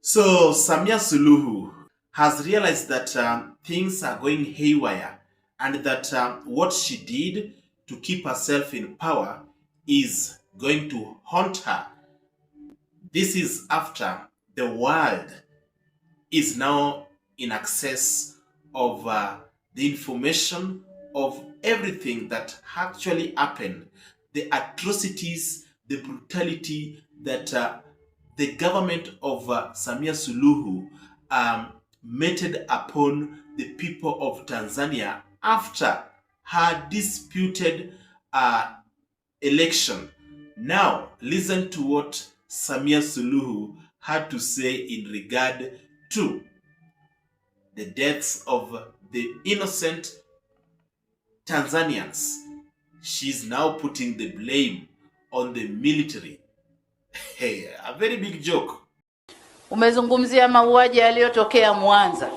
So Samia Suluhu has realized that things are going haywire and that what she did to keep herself in power is going to haunt her. This is after the world is now in access of the information of everything that actually happened, the atrocities, the brutality that the government of Samia Suluhu meted upon the people of Tanzania after her disputed election. Now, listen to what Samia Suluhu had to say in regard to the deaths of the innocent Tanzanians. She's now putting the blame on the military. Hey, a very big joke. Umezungumzia mauaji yaliyotokea Mwanza,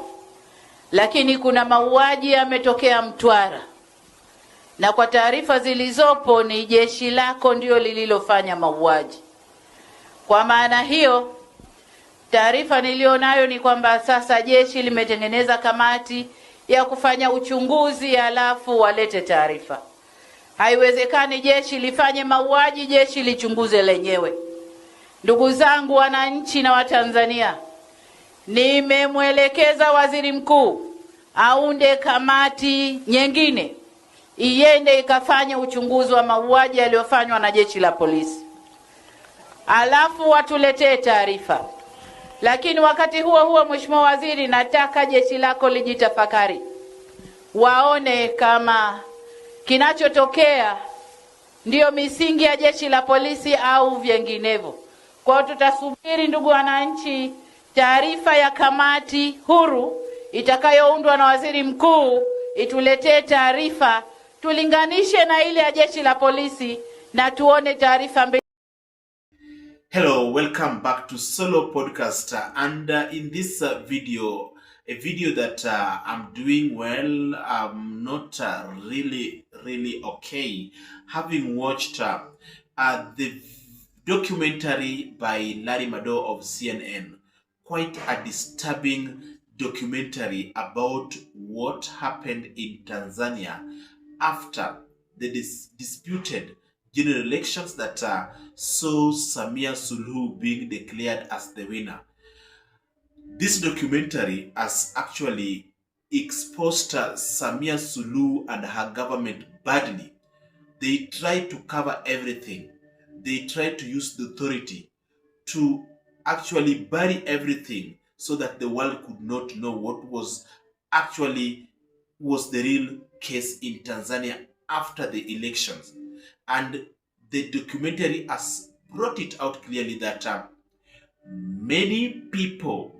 lakini kuna mauaji yametokea Mtwara, na kwa taarifa zilizopo ni jeshi lako ndio lililofanya mauaji. Kwa maana hiyo, taarifa nilionayo ni kwamba sasa jeshi limetengeneza kamati ya kufanya uchunguzi alafu walete taarifa. Haiwezekani jeshi lifanye mauaji, jeshi lichunguze lenyewe. Ndugu zangu wananchi na Watanzania, nimemwelekeza waziri mkuu aunde kamati nyingine iende ikafanya uchunguzi wa mauaji yaliyofanywa na jeshi la polisi, alafu watuletee taarifa. Lakini wakati huo huo, Mheshimiwa Waziri, nataka jeshi lako lijitafakari, waone kama kinachotokea ndiyo misingi ya jeshi la polisi au vinginevyo. Kwa tutasubiri, ndugu wananchi, taarifa ya kamati huru itakayoundwa na waziri mkuu ituletee taarifa, tulinganishe na ile ya jeshi la polisi na tuone taarifa mbili. Hello, welcome back to Solo Podcast, and in this video, a video that I'm doing well. I'm not really okay, having watched the documentary by Larry Madowo of CNN. Quite a disturbing documentary about what happened in Tanzania after the disputed general elections that saw Samia Suluhu being declared as the winner. This documentary has actually exposed Samia Suluhu and her government badly. They tried to cover everything. They tried to use the authority to actually bury everything so that the world could not know what was the real case in Tanzania after the elections. And the documentary has brought it out clearly that many people,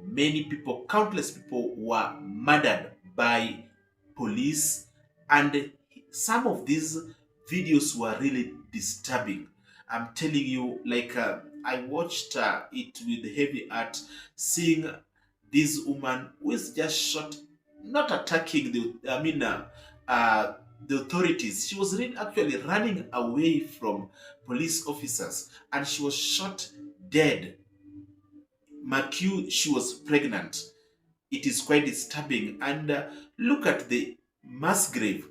countless people were murdered by police, and some of these videos were really disturbing. I'm telling you, like I watched it with heavy heart, seeing this woman who is just shot, not attacking the authorities. She was actually running away from police officers, and she was shot dead. Mark you, she was pregnant. It is quite disturbing. And look at the mass grave.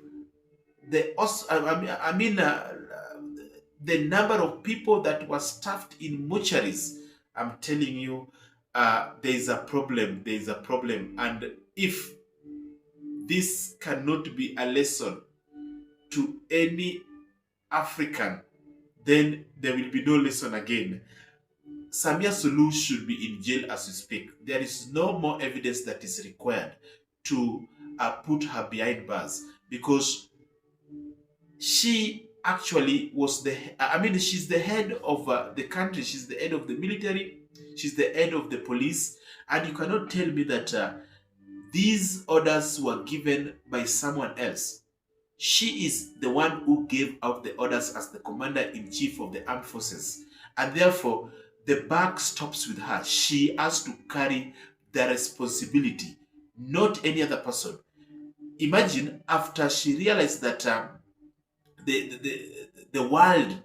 The number of people that were stuffed in mortuaries. I'm telling you, there is a problem. There is a problem. And if this cannot be a lesson to any African, then there will be no lesson again. Samia Suluhu should be in jail as we speak. There is no more evidence that is required to put her behind bars, because she actually was she's the head of the country. She's the head of the military. She's the head of the police. And you cannot tell me that these orders were given by someone else. She is the one who gave out the orders as the commander-in-chief of the armed forces. And therefore, the buck stops with her. She has to carry the responsibility, not any other person. Imagine after she realized that the world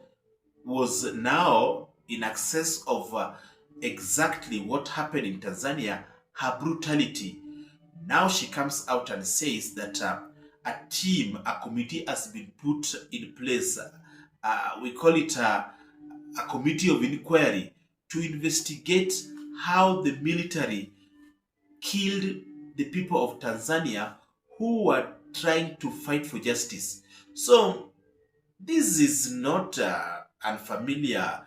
was now in access of exactly what happened in Tanzania, her brutality. Now she comes out and says that a committee has been put in place. We call it a committee of inquiry to investigate how the military killed the people of Tanzania who were trying to fight for justice. So this is not unfamiliar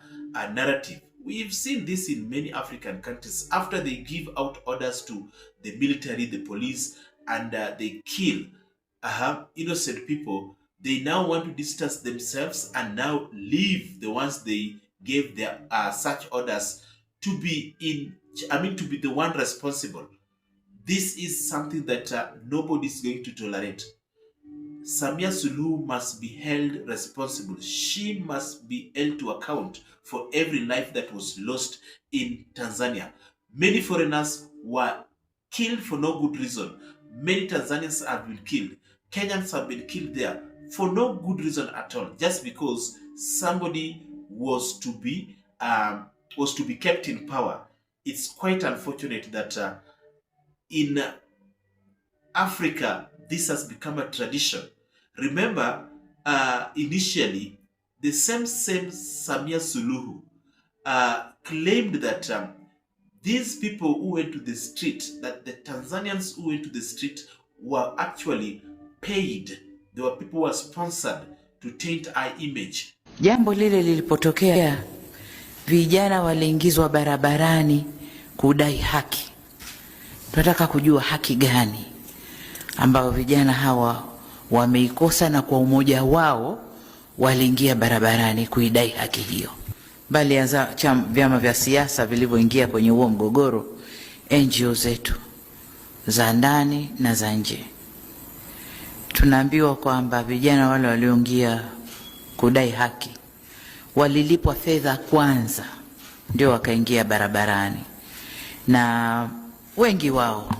narrative. We've seen this in many African countries. After they give out orders to the military, the police, and they kill innocent people, they now want to distance themselves and now leave the ones they gave their such orders to be to be the one responsible. This is something that nobody is going to tolerate. Samia Suluhu must be held responsible. She must be held to account for every life that was lost in Tanzania. Many foreigners were killed for no good reason. Many Tanzanians have been killed. Kenyans have been killed there for no good reason at all, just because somebody was to be kept in power. It's quite unfortunate that in Africa, this has become a tradition. Remember, initially, the same Samia Suluhu claimed that these people who went to the street, that the Tanzanians who went to the street were actually paid. There were people who were sponsored to taint our image. Jambo lile lilipotokea, vijana waliingizwa barabarani kudai haki. Tunataka kujua haki gani ambao vijana hawa wameikosa, na kwa umoja wao waliingia barabarani kuidai haki hiyo. Bali ya vyama vya siasa vilivyoingia kwenye huo mgogoro, NGO zetu za ndani na za nje, tunaambiwa kwamba vijana wale walioingia kudai haki walilipwa fedha kwanza ndio wakaingia barabarani, na wengi wao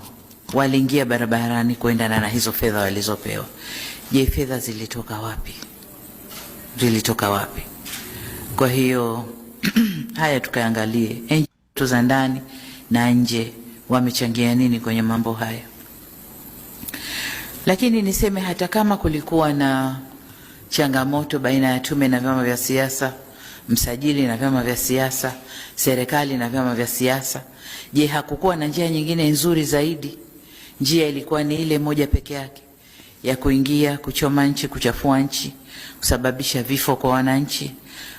waliingia barabarani kuendana na hizo fedha walizopewa. Je, fedha zilitoka wapi? Zilitoka wapi? Kwa hiyo haya tukaangalie NGO za ndani na nje wamechangia nini kwenye mambo haya. Lakini niseme hata kama kulikuwa na changamoto baina ya tume na vyama vya siasa, msajili na vyama vya siasa, serikali na vyama vya siasa, je, hakukuwa na njia nyingine nzuri zaidi? Njia ilikuwa ni ile moja peke yake ya kuingia, kuchoma nchi, kuchafua nchi, kusababisha vifo kwa wananchi?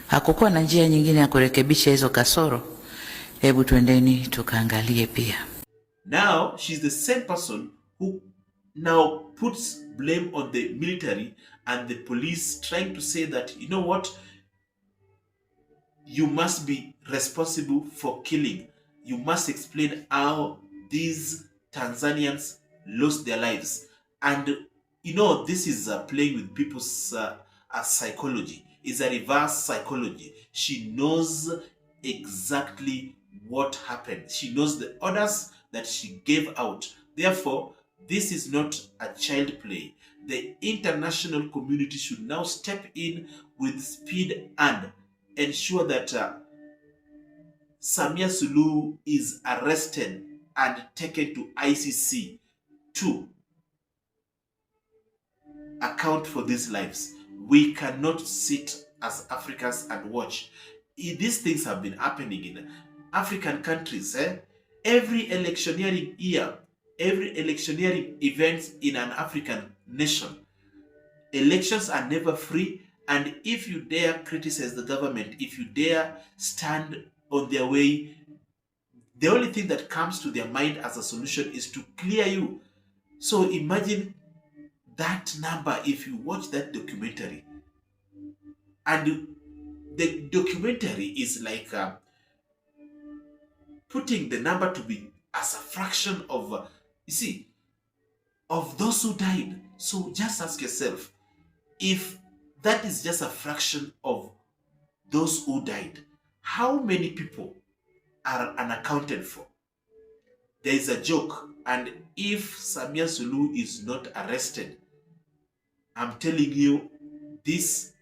Hakukuwa na njia nyingine ya kurekebisha hizo kasoro? Hebu twendeni tukaangalie pia. Now she's the same person who now puts blame on the military and the police, trying to say that, you know what, you must be responsible for killing. You must explain how these Tanzanians lost their lives. And you know, this is playing with people's psychology. It's a reverse psychology. She knows exactly what happened. She knows the orders that she gave out. Therefore, this is not a child play. The international community should now step in with speed and ensure that Samia Suluhu is arrested and taken to ICC to account for these lives. We cannot sit as Africans and watch. These things have been happening in African countries. Every electioneering year, every electioneering event in an African nation, elections are never free. And if you dare criticize the government, if you dare stand on their way, the only thing that comes to their mind as a solution is to clear you. So imagine that number if you watch that documentary. And the documentary is like putting the number to be as a fraction of, you see, of those who died. So just ask yourself, if that is just a fraction of those who died, how many people are unaccounted for? There is a joke, and if Samia Suluhu is not arrested, I'm telling you, this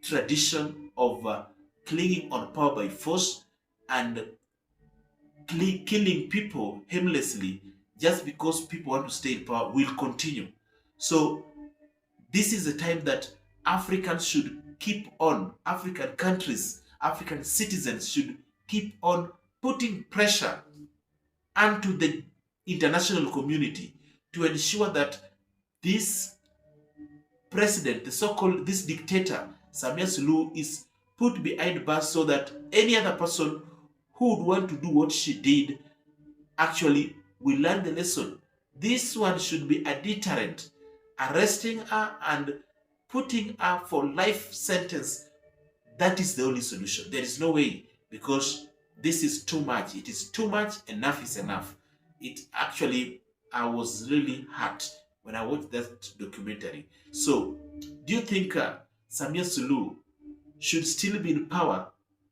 tradition of clinging on power by force and killing people aimlessly just because people want to stay in power will continue. So this is the time that Africans should keep on, African countries, African citizens should keep on putting pressure onto the international community to ensure that this president, the so-called, this dictator, Samia Suluhu, is put behind bars so that any other person who would want to do what she did actually will learn the lesson. This one should be a deterrent. Arresting her and putting her for life sentence, that is the only solution. There is no way, because this is too much. It is too much. Enough is enough. It actually, I was really hurt when I watched that documentary. So, do you think Samia Suluhu should still be in power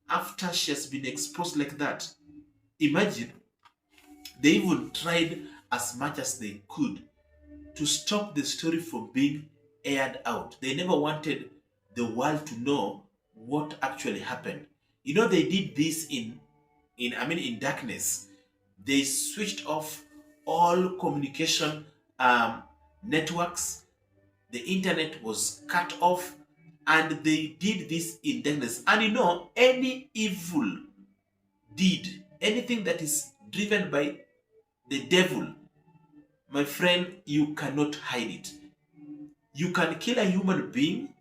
after she has been exposed like that? Imagine, they even tried as much as they could to stop the story from being aired out. They never wanted the world to know what actually happened. You know, they did this in darkness. They switched off all communication networks. The internet was cut off, and they did this in darkness. And you know, any evil deed, anything that is driven by the devil, my friend, you cannot hide it. You can kill a human being,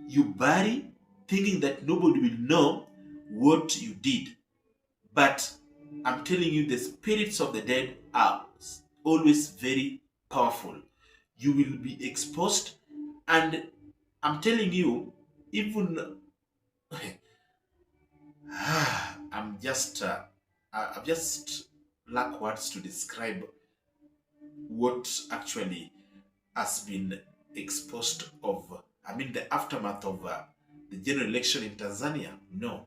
you bury, thinking that nobody will know what you did. But I'm telling you, the spirits of the dead are always very powerful. You will be exposed, and I'm telling you, even I've just lack words to describe what actually has been exposed of, the aftermath of the general election in Tanzania. No,